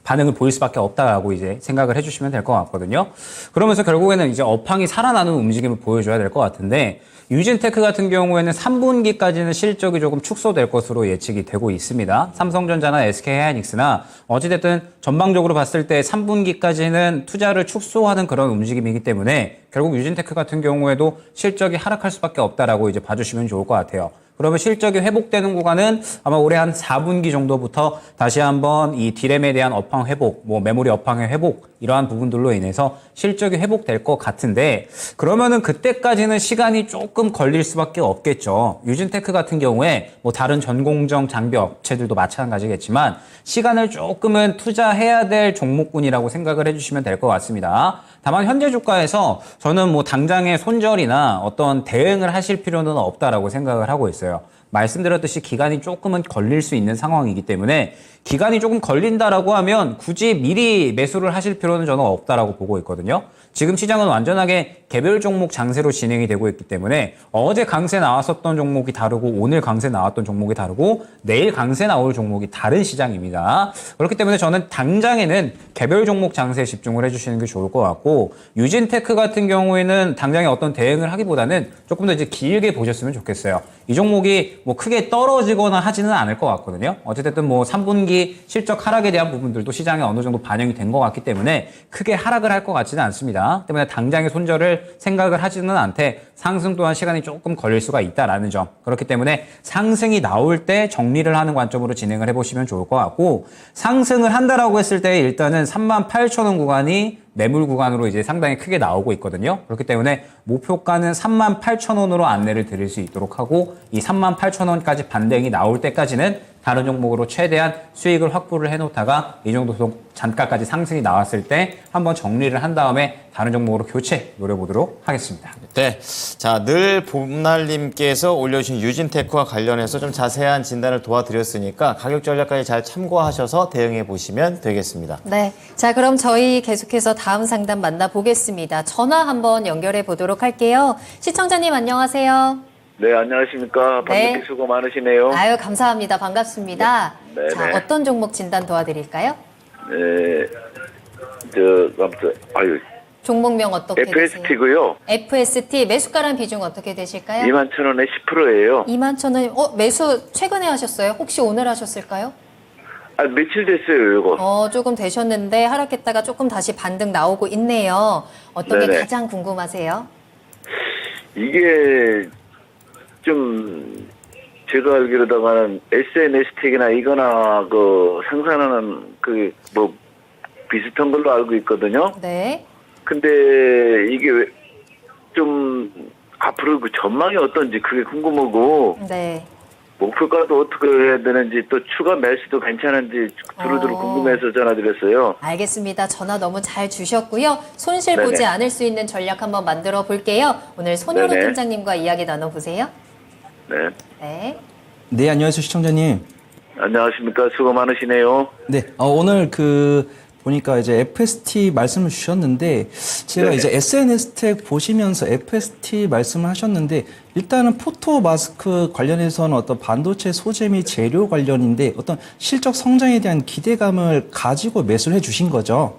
반응을 보일 수밖에 없다라고 이제 생각을 해주시면 될 것 같거든요. 그러면서 결국에는 이제 업황이 살아나는 움직임을 보여줘야 될 것 같은데 유진테크 같은 경우에는 3분기까지는 실적이 조금 축소될 것으로 예측이 되고 있습니다. 삼성전자나 SK하이닉스나 어찌됐든 전방적으로 봤을 때 3분기까지는 투자를 축소하는 그런 움직임이기 때문에 결국 유진테크 같은 경우에도 실적이 하락할 수밖에 없다라고 이제 봐주시면 좋을 것 같아요. 그러면 실적이 회복되는 구간은 아마 올해 한 4분기 정도부터 다시 한번 이 디램에 대한 업황 회복, 뭐 메모리 업황의 회복 이러한 부분들로 인해서 실적이 회복될 것 같은데 그러면은 그때까지는 시간이 조금 걸릴 수밖에 없겠죠. 유진테크 같은 경우에 뭐 다른 전공정 장비 업체들도 마찬가지겠지만 시간을 조금은 투자해야 될 종목군이라고 생각을 해주시면 될 것 같습니다. 다만 현재 주가에서 저는 뭐 당장의 손절이나 어떤 대응을 하실 필요는 없다라고 생각을 하고 있어요. 말씀드렸듯이 기간이 조금은 걸릴 수 있는 상황이기 때문에 기간이 조금 걸린다라고 하면 굳이 미리 매수를 하실 필요는 저는 없다라고 보고 있거든요. 지금 시장은 완전하게 개별 종목 장세로 진행이 되고 있기 때문에 어제 강세 나왔었던 종목이 다르고 오늘 강세 나왔던 종목이 다르고 내일 강세 나올 종목이 다른 시장입니다. 그렇기 때문에 저는 당장에는 개별 종목 장세에 집중을 해주시는 게 좋을 것 같고 유진테크 같은 경우에는 당장에 어떤 대응을 하기보다는 조금 더 이제 길게 보셨으면 좋겠어요. 이 종목이 뭐 크게 떨어지거나 하지는 않을 것 같거든요. 어쨌든 뭐 3분기 실적 하락에 대한 부분들도 시장에 어느 정도 반영이 된 것 같기 때문에 크게 하락을 할 것 같지는 않습니다. 때문에 당장의 손절을 생각을 하지는 않되 상승 또한 시간이 조금 걸릴 수가 있다라는 점. 그렇기 때문에 상승이 나올 때 정리를 하는 관점으로 진행을 해보시면 좋을 것 같고 상승을 한다라고 했을 때 일단은 38,000원 구간이 매물 구간으로 이제 상당히 크게 나오고 있거든요. 그렇기 때문에 목표가는 38,000원으로 안내를 드릴 수 있도록 하고 이 38,000원까지 반등이 나올 때까지는 다른 종목으로 최대한 수익을 확보를 해놓다가 이 정도 단가까지 상승이 나왔을 때 한번 정리를 한 다음에 다른 종목으로 교체 노려보도록 하겠습니다. 네. 자, 늘 봄날님께서 올려주신 유진테크와 관련해서 좀 자세한 진단을 도와드렸으니까 가격 전략까지 잘 참고하셔서 대응해 보시면 되겠습니다. 네. 자, 그럼 저희 계속해서 다음 상담 만나보겠습니다. 전화 한번 연결해 보도록 할게요. 시청자님 안녕하세요. 네, 안녕하십니까. 네. 반갑게 수고 많으시네요. 아유, 감사합니다. 반갑습니다. 네, 자, 네. 어떤 종목 진단 도와드릴까요? 네, 아무튼, 종목명 어떻게 되세요? FST고요. FST 매수가랑 비중 어떻게 되실까요? 21,000원에 10%예요. 21,000원. 매수 최근에 하셨어요? 혹시 오늘 하셨을까요? 아, 며칠 됐어요, 이거. 조금 되셨는데 하락했다가 조금 다시 반등 나오고 있네요. 어떤 게 네네. 가장 궁금하세요? 이게 좀 제가 알기로다가는 SNS택이나 이거나 그 생산하는 그 뭐 비슷한 걸로 알고 있거든요. 네. 근데 이게 좀 앞으로 그 전망이 어떤지 그게 궁금하고 네. 목표가도 어떻게 해야 되는지 또 추가 매수도 괜찮은지 두루두루 궁금해서 전화드렸어요. 알겠습니다. 전화 너무 잘 주셨고요. 손실 네네. 보지 않을 수 있는 전략 한번 만들어 볼게요. 오늘 손효로 네네. 팀장님과 이야기 나눠보세요. 네. 네. 네, 안녕하세요, 시청자님. 안녕하십니까. 수고 많으시네요. 네, 오늘 보니까 이제 FST 말씀을 주셨는데, 제가 네네. 이제 SNS택 보시면서 FST 말씀을 하셨는데, 일단은 포토 마스크 관련해서는 어떤 반도체 소재 및 재료 관련인데, 어떤 실적 성장에 대한 기대감을 가지고 매수를 해 주신 거죠.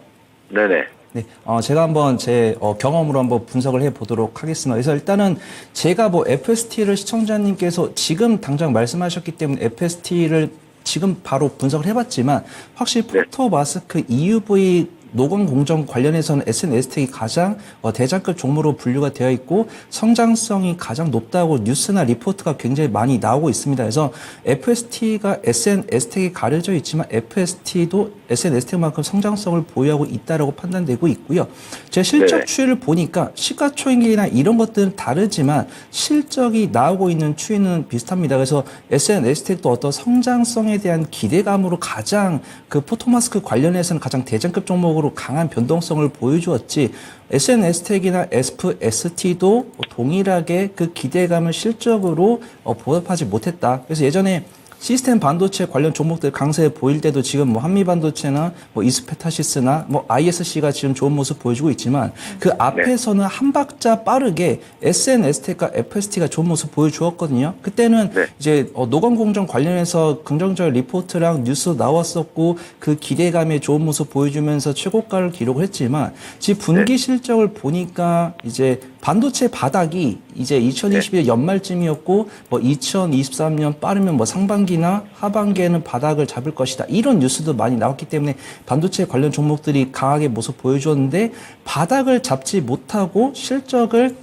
네네. 네, 제가 한번 제 경험으로 한번 분석을 해 보도록 하겠습니다. 그래서 일단은 제가 FST를 시청자님께서 지금 당장 말씀하셨기 때문에 FST를 지금 바로 분석을 해봤지만 확실히 네. 포토 마스크 EUV 노광 공정 관련해서는 SNS텍이 가장 대장급 종목으로 분류가 되어 있고 성장성이 가장 높다고 뉴스나 리포트가 굉장히 많이 나오고 있습니다. 그래서 FST가 SNS텍이 가려져 있지만 FST도 SNS텍만큼 성장성을 보유하고 있다라고 판단되고 있고요. 제 실적 네네. 추이를 보니까 시가총액이나 이런 것들은 다르지만 실적이 나오고 있는 추이는 비슷합니다. 그래서 SNS텍도 어떤 성장성에 대한 기대감으로 가장 그 포토마스크 관련해서는 가장 대장급 종목으로 강한 변동성을 보여주었지 SNS텍이나 ST도 동일하게 그 기대감을 실적으로 보답하지 못했다. 그래서 예전에 시스템 반도체 관련 종목들 강세 보일 때도 지금 한미 반도체나 이스페타시스나 ISC가 지금 좋은 모습 보여주고 있지만 그 앞에서는 한 박자 빠르게 SNS텍과 FST가 좋은 모습 보여주었거든요. 그때는 네. 이제 노광 공정 관련해서 긍정적 리포트랑 뉴스 나왔었고 그 기대감에 좋은 모습 보여주면서 최고가를 기록을 했지만 지금 분기 실적을 보니까 이제 반도체 바닥이 이제 2021년 연말쯤이었고 2023년 빠르면 상반기나 하반기에는 바닥을 잡을 것이다. 이런 뉴스도 많이 나왔기 때문에 반도체 관련 종목들이 강하게 모습 보여주었는데 바닥을 잡지 못하고 실적을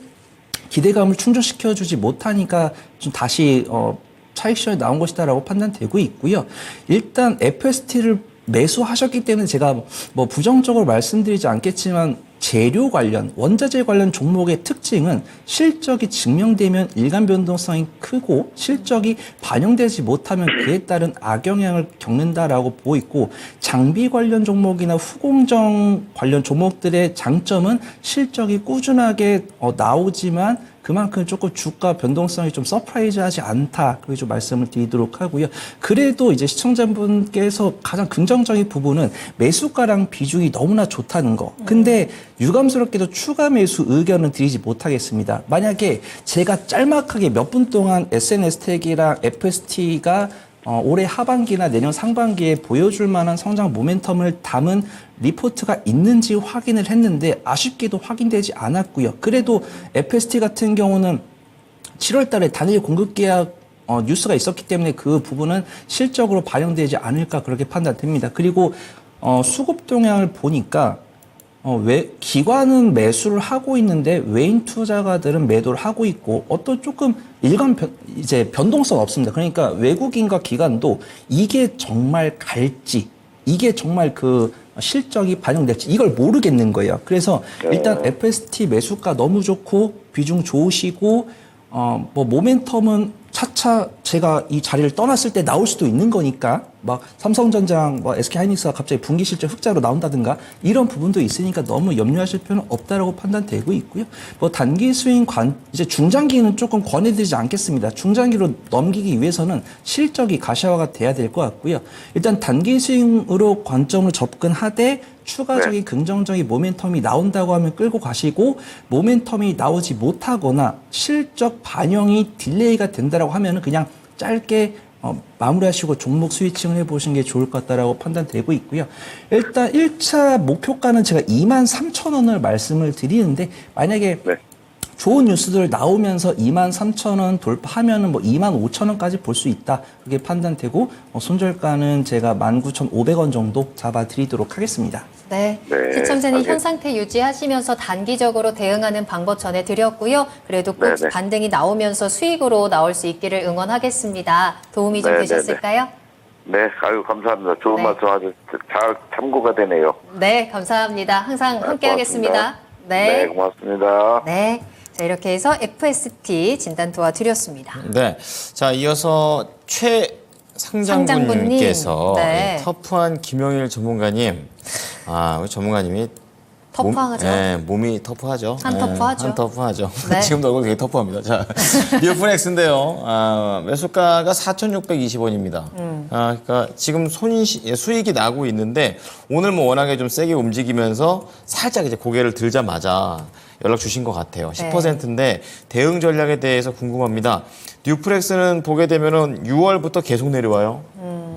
기대감을 충족시켜주지 못하니까 좀 다시 차익 시험이 나온 것이다라고 판단되고 있고요. 일단 FST를 매수하셨기 때문에 제가 부정적으로 말씀드리지 않겠지만 재료 관련, 원자재 관련 종목의 특징은 실적이 증명되면 일간 변동성이 크고 실적이 반영되지 못하면 그에 따른 악영향을 겪는다라고 보고 있고 장비 관련 종목이나 후공정 관련 종목들의 장점은 실적이 꾸준하게 나오지만 그만큼 조금 주가 변동성이 좀 서프라이즈하지 않다. 그렇게 좀 말씀을 드리도록 하고요. 그래도 이제 시청자분께서 가장 긍정적인 부분은 매수가랑 비중이 너무나 좋다는 거. 근데 유감스럽게도 추가 매수 의견은 드리지 못하겠습니다. 만약에 제가 짤막하게 몇 분 동안 SNS텍이랑 FST가 올해 하반기나 내년 상반기에 보여줄 만한 성장 모멘텀을 담은 리포트가 있는지 확인을 했는데 아쉽게도 확인되지 않았고요. 그래도 FST 같은 경우는 7월 달에 단일 공급 계약 뉴스가 있었기 때문에 그 부분은 실적으로 반영되지 않을까 그렇게 판단됩니다. 그리고 수급 동향을 보니까 기관은 매수를 하고 있는데 외인 투자가들은 매도를 하고 있고 어떤 조금 이제 변동성 없습니다. 그러니까 외국인과 기관도 이게 정말 갈지 이게 정말 그 실적이 반영될지 이걸 모르겠는 거예요. 그래서 일단 FST 매수가 너무 좋고 비중 좋으시고 모멘텀은 차차 제가 이 자리를 떠났을 때 나올 수도 있는 거니까 삼성전자랑 SK하이닉스가 갑자기 분기 실적 흑자로 나온다든가 이런 부분도 있으니까 너무 염려하실 필요는 없다라고 판단되고 있고요. 단기 스윙 이제 중장기는 조금 권해드리지 않겠습니다. 중장기로 넘기기 위해서는 실적이 가시화가 돼야 될 것 같고요. 일단 단기 스윙으로 관점을 접근하되 추가적인 긍정적인 모멘텀이 나온다고 하면 끌고 가시고 모멘텀이 나오지 못하거나 실적 반영이 딜레이가 된다라고 하면은 그냥 짧게 마무리하시고 종목 스위칭을 해보시는 게 좋을 것 같다라고 판단되고 있고요. 일단 1차 목표가는 제가 23,000원을 말씀을 드리는데 만약에 네. 좋은 뉴스들 나오면서 23,000원 돌파하면은 뭐 25,000원까지 볼 수 있다. 그게 판단되고 손절가는 제가 19,500원 정도 잡아드리도록 하겠습니다. 네. 네, 시청자님 현 알겠- 상태 유지하시면서 단기적으로 대응하는 방법 전해드렸고요. 그래도 꼭 네네. 반등이 나오면서 수익으로 나올 수 있기를 응원하겠습니다. 도움이 좀 네네네. 되셨을까요? 네, 아유 감사합니다. 좋은 네. 말씀 아주 잘 참고가 되네요. 네, 감사합니다. 항상 함께하겠습니다. 고맙습니다. 네. 네, 고맙습니다. 네. 자, 이렇게 해서 FST 진단 도와드렸습니다. 네. 자, 이어서 상장군님께서 네. 터프한 김영일 전문가님. 우리 전문가님이 터프하죠? 몸이 터프하죠. 한 터프하죠. 한 터프하죠. 네. 지금도 얼굴 되게 터프합니다. 자, 뉴프렉스인데요. 매수가가 4,620원입니다. 그러니까 지금 수익이 나고 있는데 오늘 뭐 워낙에 좀 세게 움직이면서 살짝 이제 고개를 들자마자 연락 주신 것 같아요. 네. 10%인데 대응 전략에 대해서 궁금합니다. 뉴프렉스는 보게 되면은 6월부터 계속 내려와요.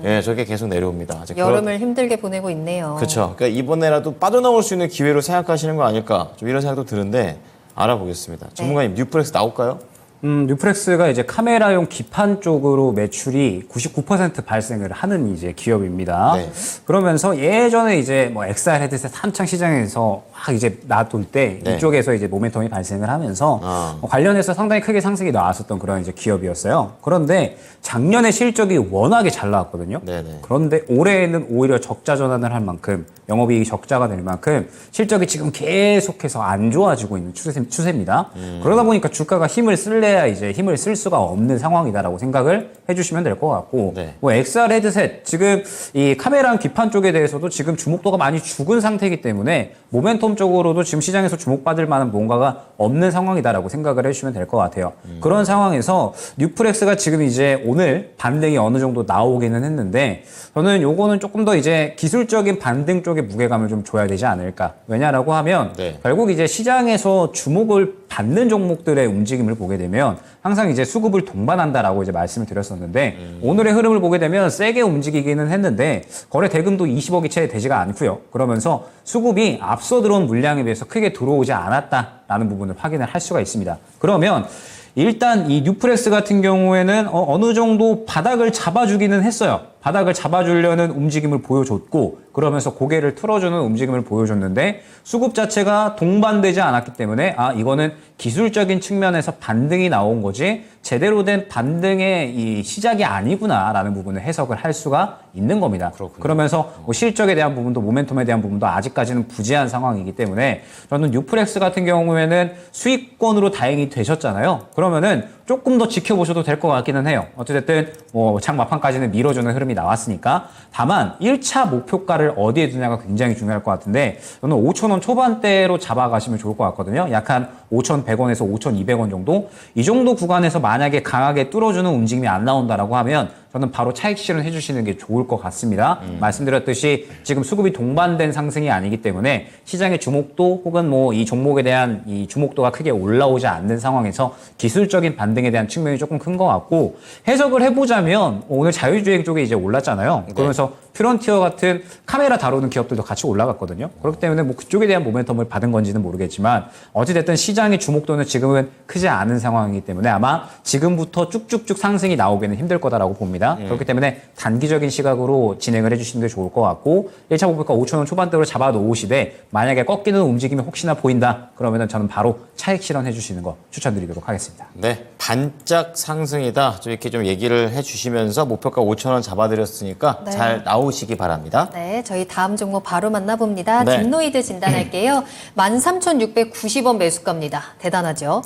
예, 저게 계속 내려옵니다. 이제 여름을 힘들게 보내고 있네요. 그렇죠. 그러니까 이번에라도 빠져나올 수 있는 기회로 생각하시는 거 아닐까? 좀 이런 생각도 드는데 알아보겠습니다. 전문가님, 뉴프렉스 나올까요? 뉴프렉스가 이제 카메라용 기판 쪽으로 매출이 99% 발생을 하는 이제 기업입니다. 네. 그러면서 예전에 이제 뭐 XR 헤드셋 한창 시장에서 막 이제 놔둘 때 네. 이쪽에서 이제 모멘텀이 발생을 하면서 관련해서 상당히 크게 상승이 나왔었던 그런 이제 기업이었어요. 그런데 작년에 실적이 워낙에 잘 나왔거든요. 네네. 그런데 올해에는 오히려 적자 전환을 할 만큼 영업이익이 적자가 될 만큼 실적이 지금 계속해서 안 좋아지고 있는 추세입니다. 그러다 보니까 주가가 힘을 쓸래야 이제 힘을 쓸 수가 없는 상황이다라고 생각을 해주시면 될 것 같고 네. 뭐 XR 헤드셋 지금 이 카메라 기판 쪽에 대해서도 지금 주목도가 많이 죽은 상태이기 때문에 모멘텀 쪽으로도 지금 시장에서 주목받을 만한 뭔가가 없는 상황이다라고 생각을 해주시면 될 것 같아요. 그런 상황에서 뉴프렉스가 지금 이제 오늘 반등이 어느 정도 나오기는 했는데 저는 요거는 조금 더 이제 기술적인 반등 쪽에 무게감을 좀 줘야 되지 않을까. 왜냐라고 하면 네. 결국 이제 시장에서 주목을 받는 종목들의 움직임을 보게 되면 항상 이제 수급을 동반한다라고 이제 말씀을 드렸었는데 오늘의 흐름을 보게 되면 세게 움직이기는 했는데 거래 대금도 20억이 채 되지가 않고요. 그러면서 수급이 앞서 들어온 물량에 비해서 크게 들어오지 않았다라는 부분을 확인을 할 수가 있습니다. 그러면 일단 이 뉴프렉스 같은 경우에는 어느 정도 바닥을 잡아주기는 했어요. 바닥을 잡아주려는 움직임을 보여줬고 그러면서 고개를 틀어주는 움직임을 보여줬는데 수급 자체가 동반되지 않았기 때문에 이거는 기술적인 측면에서 반등이 나온 거지 제대로 된 반등의 이 시작이 아니구나라는 부분을 해석을 할 수가 있는 겁니다. 그렇군요. 그러면서 뭐 실적에 대한 부분도 모멘텀에 대한 부분도 아직까지는 부재한 상황이기 때문에 저는 뉴프렉스 같은 경우에는 수익권으로 다행히 되셨잖아요. 그러면은 조금 더 지켜보셔도 될 것 같기는 해요. 어찌됐든 뭐 장 막판까지는 밀어주는 흐름이 나왔으니까 다만 1차 목표가를 어디에 두냐가 굉장히 중요할 것 같은데 저는 5,000원 초반대로 잡아가시면 좋을 것 같거든요. 약 한 5,100원에서 5,200원 정도 이 정도 구간에서 만약에 강하게 뚫어주는 움직임이 안 나온다라고 하면 저는 바로 차익 실현 해주시는 게 좋을 것 같습니다. 말씀드렸듯이 지금 수급이 동반된 상승이 아니기 때문에 시장의 주목도 혹은 뭐 이 종목에 대한 이 주목도가 크게 올라오지 않는 상황에서 기술적인 반등에 대한 측면이 조금 큰 것 같고 해석을 해보자면 오늘 자율주행 쪽에 이제 올랐잖아요. 그러면서 퓨런티어 같은 카메라 다루는 기업들도 같이 올라갔거든요. 그렇기 때문에 뭐 그쪽에 대한 모멘텀을 받은 건지는 모르겠지만 어찌됐든 시장의 주목도는 지금은 크지 않은 상황이기 때문에 아마 지금부터 쭉쭉쭉 상승이 나오기는 힘들 거다라고 봅니다. 그렇기 때문에 단기적인 시각으로 진행을 해주시는 게 좋을 것 같고 1차 목표가 5,000원 초반대로 잡아놓으시되 만약에 꺾이는 움직임이 혹시나 보인다 그러면 저는 바로 차익 실현해 주시는 거 추천드리도록 하겠습니다. 네, 반짝 상승이다. 좀 이렇게 좀 얘기를 해주시면서 목표가 5,000원 잡아드렸으니까 네. 잘 나오시기 바랍니다. 네, 저희 다음 종목 바로 만나봅니다. 네. 딥노이드 진단할게요. 13,690원 매수가입니다. 대단하죠?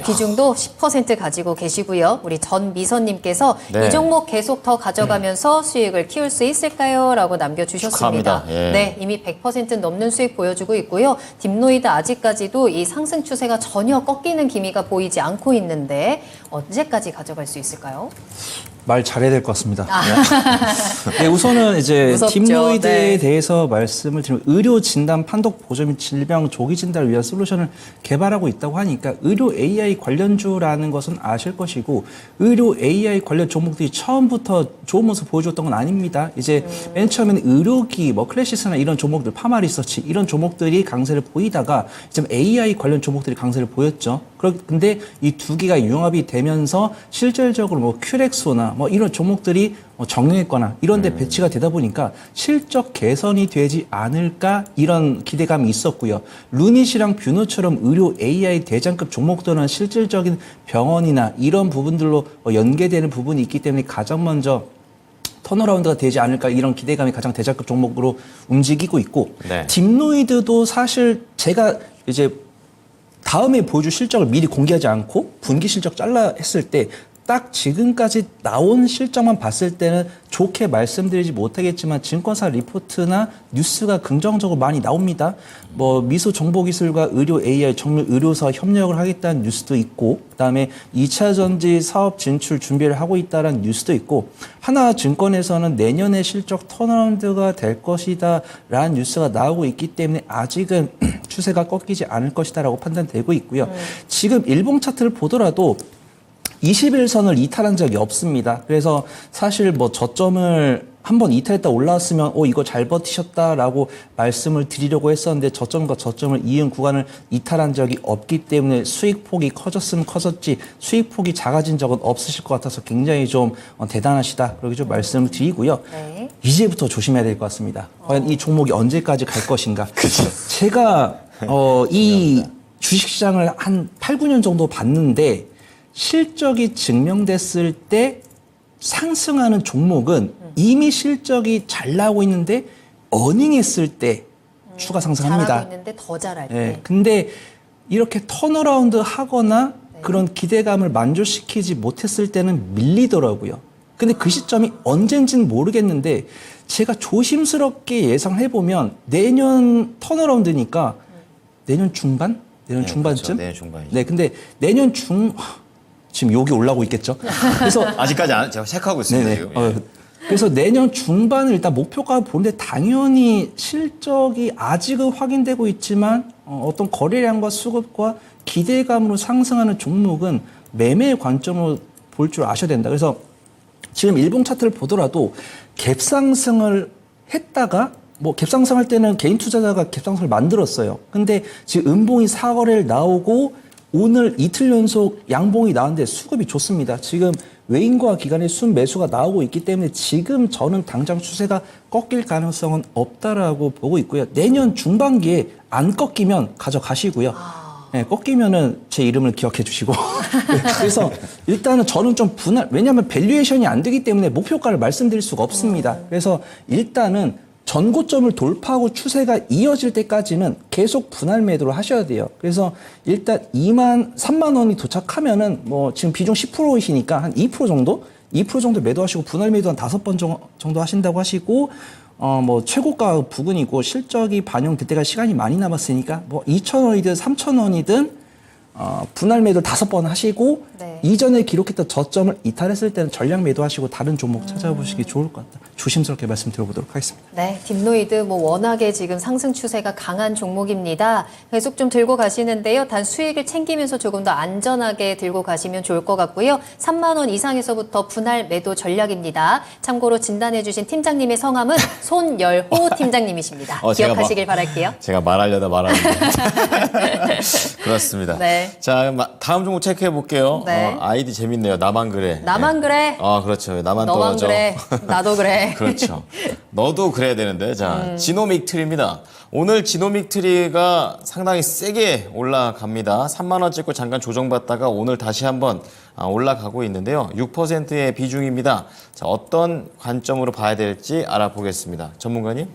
비중도 10% 가지고 계시고요. 우리 전미선님께서 네. 이 종목 계속 더 가져가면서 수익을 키울 수 있을까요? 라고 남겨주셨습니다. 축하합니다. 예. 네, 이미 100% 넘는 수익 보여주고 있고요. 딥노이드 아직까지도 이 상승 추세가 전혀 꺾이는 기미가 보이지 않고 있는데 언제까지 가져갈 수 있을까요? 말 잘해야 될 것 같습니다. 네, 우선은 이제 무섭죠. 딥노이드에 네. 대해서 말씀을 드리면 의료 진단 판독 보조 및 질병 조기 진단을 위한 솔루션을 개발하고 있다고 하니까 의료 AI 관련주라는 것은 아실 것이고 의료 AI 관련 종목들이 처음부터 좋은 모습 보여줬던 건 아닙니다. 이제 맨 처음에는 의료기, 뭐 클래시스나 이런 종목들, 파마 리서치 이런 종목들이 강세를 보이다가 지금 AI 관련 종목들이 강세를 보였죠. 근데 이 두 개가 융합이 되면서 실질적으로 뭐 큐렉소나 뭐 이런 종목들이 정형외과나 이런 데 배치가 되다 보니까 실적 개선이 되지 않을까 이런 기대감이 있었고요. 루닛이랑 뷰노처럼 의료 AI 대장급 종목들은 실질적인 병원이나 이런 부분들로 연계되는 부분이 있기 때문에 가장 먼저 턴어라운드가 되지 않을까 이런 기대감이 가장 대장급 종목으로 움직이고 있고 네. 딥노이드도 사실 제가 이제 다음에 보여줄 실적을 미리 공개하지 않고 분기 실적 잘라 했을 때 딱 지금까지 나온 실적만 봤을 때는 좋게 말씀드리지 못하겠지만 증권사 리포트나 뉴스가 긍정적으로 많이 나옵니다. 뭐 미소 정보기술과 의료 AI 정밀 의료사 협력을 하겠다는 뉴스도 있고 그다음에 2차 전지 사업 진출 준비를 하고 있다는 뉴스도 있고 하나증권에서는 내년에 실적 턴어라운드가 될 것이다라는 뉴스가 나오고 있기 때문에 아직은 추세가 꺾이지 않을 것이다라고 판단되고 있고요. 지금 일봉 차트를 보더라도 21선을 이탈한 적이 없습니다. 그래서 사실 뭐 저점을 한번 이탈했다 올라왔으면 이거 잘 버티셨다라고 말씀을 드리려고 했었는데 저점과 저점을 이은 구간을 이탈한 적이 없기 때문에 수익폭이 커졌으면 커졌지 수익폭이 작아진 적은 없으실 것 같아서 굉장히 좀 대단하시다. 그렇게 좀 말씀을 드리고요. 네. 이제부터 조심해야 될 것 같습니다. 과연 이 종목이 언제까지 갈 것인가. 제가 이 주식시장을 한 8, 9년 정도 봤는데 실적이 증명됐을 때 상승하는 종목은 이미 실적이 잘 나오고 있는데 어닝했을 때 추가 상승합니다. 잘하고 있는데 더 잘할 때. 네, 근데 이렇게 턴어라운드 하거나 그런 기대감을 만족시키지 못했을 때는 밀리더라고요. 근데 그 시점이 언젠지는 모르겠는데 제가 조심스럽게 예상을 해보면 내년 턴어라운드니까 내년 중반? 내년 중반쯤? 그렇죠. 내년 중반이죠. 네, 근데 내년 지금 욕이 올라오고 있겠죠. 그래서 아직까지 제가 체크하고 있습니다. 네네. 지금. 예. 그래서 내년 중반을 일단 목표가 보는데 당연히 실적이 아직은 확인되고 있지만 어떤 거래량과 수급과 기대감으로 상승하는 종목은 매매 관점으로 볼 줄 아셔야 된다. 그래서 지금 일봉 차트를 보더라도 갭상승을 했다가 뭐 갭상승할 때는 개인 투자자가 갭상승을 만들었어요. 근데 지금 음봉이 4거래를 나오고 오늘 이틀 연속 양봉이 나왔는데 수급이 좋습니다. 지금 외인과 기관의 순 매수가 나오고 있기 때문에 지금 저는 당장 추세가 꺾일 가능성은 없다라고 보고 있고요. 내년 중반기에 안 꺾이면 가져가시고요. 네, 꺾이면은 제 이름을 기억해 주시고. 네, 그래서 일단은 저는 좀 왜냐하면 밸류에이션이 안 되기 때문에 목표가를 말씀드릴 수가 없습니다. 그래서 일단은 전고점을 돌파하고 추세가 이어질 때까지는 계속 분할 매도를 하셔야 돼요. 그래서 일단 3만 원이 도착하면은 뭐 지금 비중 10%이시니까 한 2% 정도 매도하시고 분할 매도 한 5번 정도 하신다고 하시고 뭐 최고가 부근이고 실적이 반영될 때가 시간이 많이 남았으니까 뭐 2,000원이든 3,000원이든 분할 매도 5번 하시고 네. 이전에 기록했던 저점을 이탈했을 때는 전량 매도하시고 다른 종목 찾아보시기 좋을 것 같다. 조심스럽게 말씀드려보도록 하겠습니다. 네, 딥노이드 뭐 워낙에 지금 상승 추세가 강한 종목입니다. 계속 좀 들고 가시는데요. 단 수익을 챙기면서 조금 더 안전하게 들고 가시면 좋을 것 같고요. 3만 원 이상에서부터 분할 매도 전략입니다. 참고로 진단해 주신 팀장님의 성함은 손열호 팀장님이십니다. 기억하시길 바랄게요. 제가 말하려다 말았는데. 그렇습니다. 네. 자, 다음 종목 체크해 볼게요. 네. 아이디 재밌네요. 나만 그래. 나만 그래. 그렇죠. 나만 너만 떨어져. 그래. 나도 그래. 그렇죠. 너도 그래야 되는데. 자, 지노믹 트리입니다. 오늘 지노믹 트리가 상당히 세게 올라갑니다. 3만 원 찍고 잠깐 조정받다가 오늘 다시 한번 올라가고 있는데요. 6%의 비중입니다. 자, 어떤 관점으로 봐야 될지 알아보겠습니다. 전문가님?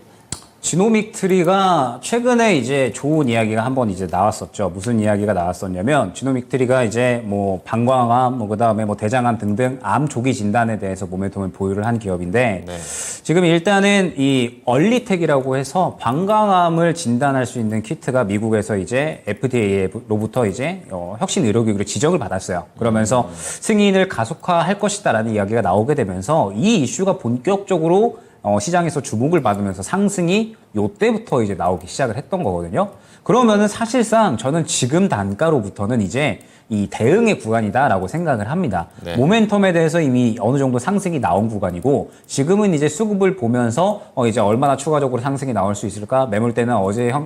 지노믹 트리가 최근에 이제 좋은 이야기가 한번 이제 나왔었죠. 무슨 이야기가 나왔었냐면 지노믹 트리가 이제 뭐 방광암, 뭐 그다음에 뭐 대장암 등등 암 조기 진단에 대해서 모멘텀을 보유를 한 기업인데 네. 지금 일단은 이 얼리텍이라고 해서 방광암을 진단할 수 있는 키트가 미국에서 이제 FDA로부터 이제 혁신 의료기구로 지정을 받았어요. 그러면서 승인을 가속화할 것이다라는 이야기가 나오게 되면서 이 이슈가 본격적으로 시장에서 주목을 받으면서 상승이 요때부터 이제 나오기 시작을 했던 거거든요. 그러면은 사실상 저는 지금 단가로부터는 이제 이 대응의 구간이다라고 생각을 합니다. 네. 모멘텀에 대해서 이미 어느 정도 상승이 나온 구간이고 지금은 이제 수급을 보면서 이제 얼마나 추가적으로 상승이 나올 수 있을까? 매물대는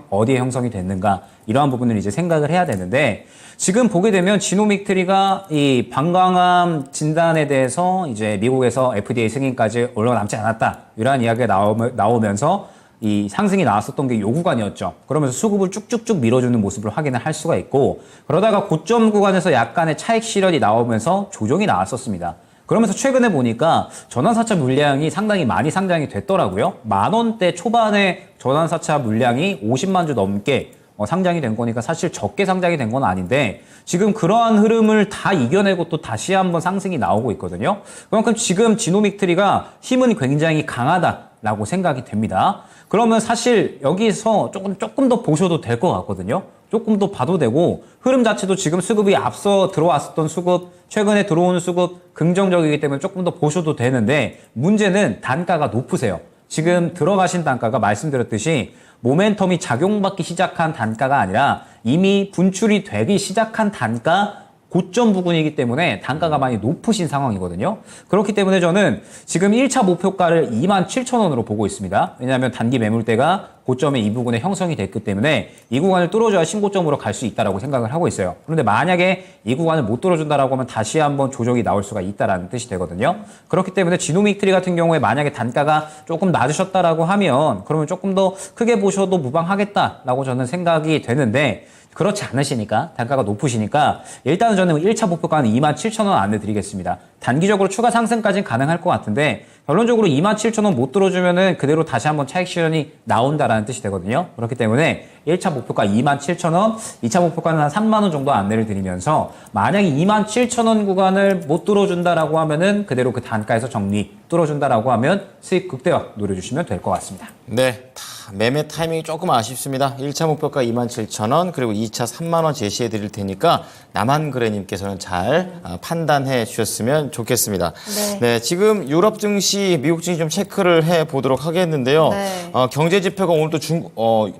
어디에 형성이 됐는가? 이러한 부분을 이제 생각을 해야 되는데 지금 보게 되면 지노믹트리가 이 방광암 진단에 대해서 이제 미국에서 FDA 승인까지 얼마 남지 않았다. 이러한 이야기가 나오면서 이 상승이 나왔었던 게 요 구간이었죠. 그러면서 수급을 쭉쭉쭉 밀어주는 모습을 확인을 할 수가 있고 그러다가 고점 구간에서 약간의 차익 실현이 나오면서 조정이 나왔었습니다. 그러면서 최근에 보니까 전환사차 물량이 상당히 많이 상장이 됐더라고요. 10,000원대 초반에 전환사차 물량이 50만 주 넘게 상장이 된 거니까 사실 적게 상장이 된 건 아닌데 지금 그러한 흐름을 다 이겨내고 또 다시 한번 상승이 나오고 있거든요. 그만큼 지금 지노믹트리가 힘은 굉장히 강하다라고 생각이 됩니다. 그러면 사실 여기서 조금 더 보셔도 될 것 같거든요. 조금 더 봐도 되고 흐름 자체도 지금 수급이 앞서 들어왔었던 수급, 최근에 들어오는 수급 긍정적이기 때문에 조금 더 보셔도 되는데 문제는 단가가 높으세요. 지금 들어가신 단가가 말씀드렸듯이 모멘텀이 작용받기 시작한 단가가 아니라 이미 분출이 되기 시작한 단가 고점 부근이기 때문에 단가가 많이 높으신 상황이거든요. 그렇기 때문에 저는 지금 1차 목표가를 27,000원으로 보고 있습니다. 왜냐하면 단기 매물대가 고점의 이 부분에 형성이 됐기 때문에 이 구간을 뚫어줘야 신고점으로 갈 수 있다라고 생각을 하고 있어요. 그런데 만약에 이 구간을 못 뚫어준다라고 하면 다시 한번 조정이 나올 수가 있다라는 뜻이 되거든요. 그렇기 때문에 지노믹트리 같은 경우에 만약에 단가가 조금 낮으셨다라고 하면 그러면 조금 더 크게 보셔도 무방하겠다라고 저는 생각이 되는데 그렇지 않으시니까 단가가 높으시니까 일단은 저는 1차 목표가는 27,000원 안내 드리겠습니다. 단기적으로 추가 상승까지는 가능할 것 같은데 결론적으로 27,000원 못 들어주면은 그대로 다시 한번 차익 실현이 나온다라는 뜻이 되거든요. 그렇기 때문에 1차 목표가 27,000원, 2차 목표가는 한 3만 원 정도 안내를 드리면서 만약에 27,000원 구간을 못 뚫어준다라고 하면은 그대로 그 단가에서 정리 뚫어준다라고 하면 수익 극대화 노려주시면 될 것 같습니다. 네, 매매 타이밍이 조금 아쉽습니다. 1차 목표가 27,000원 그리고 2차 3만 원 제시해 드릴 테니까 남한그래님께서는 잘 판단해 주셨으면 좋겠습니다. 네, 지금 유럽 증시, 미국 증시 좀 체크를 해 보도록 하겠는데요. 네. 경제 지표가 오늘 또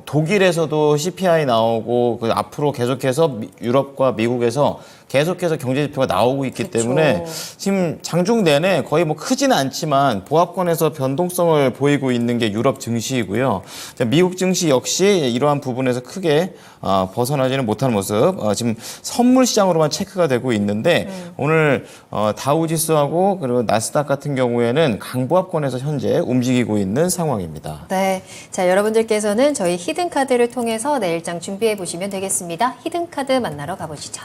독일에서도 CPI 나오고 앞으로 계속해서 유럽과 미국에서 계속해서 경제 지표가 나오고 있기 때문에 지금 장중 내내 거의 뭐 크지는 않지만 보합권에서 변동성을 보이고 있는 게 유럽 증시이고요. 미국 증시 역시 이러한 부분에서 크게 벗어나지는 못하는 모습. 지금 선물 시장으로만 체크가 되고 있는데 오늘 다우지수하고 그리고 나스닥 같은 경우에는 강보합권에서 현재 움직이고 있는 상황입니다. 네. 자, 여러분들께서는 저희 히든카드를 통해서 내일장 준비해 보시면 되겠습니다. 히든카드 만나러 가보시죠.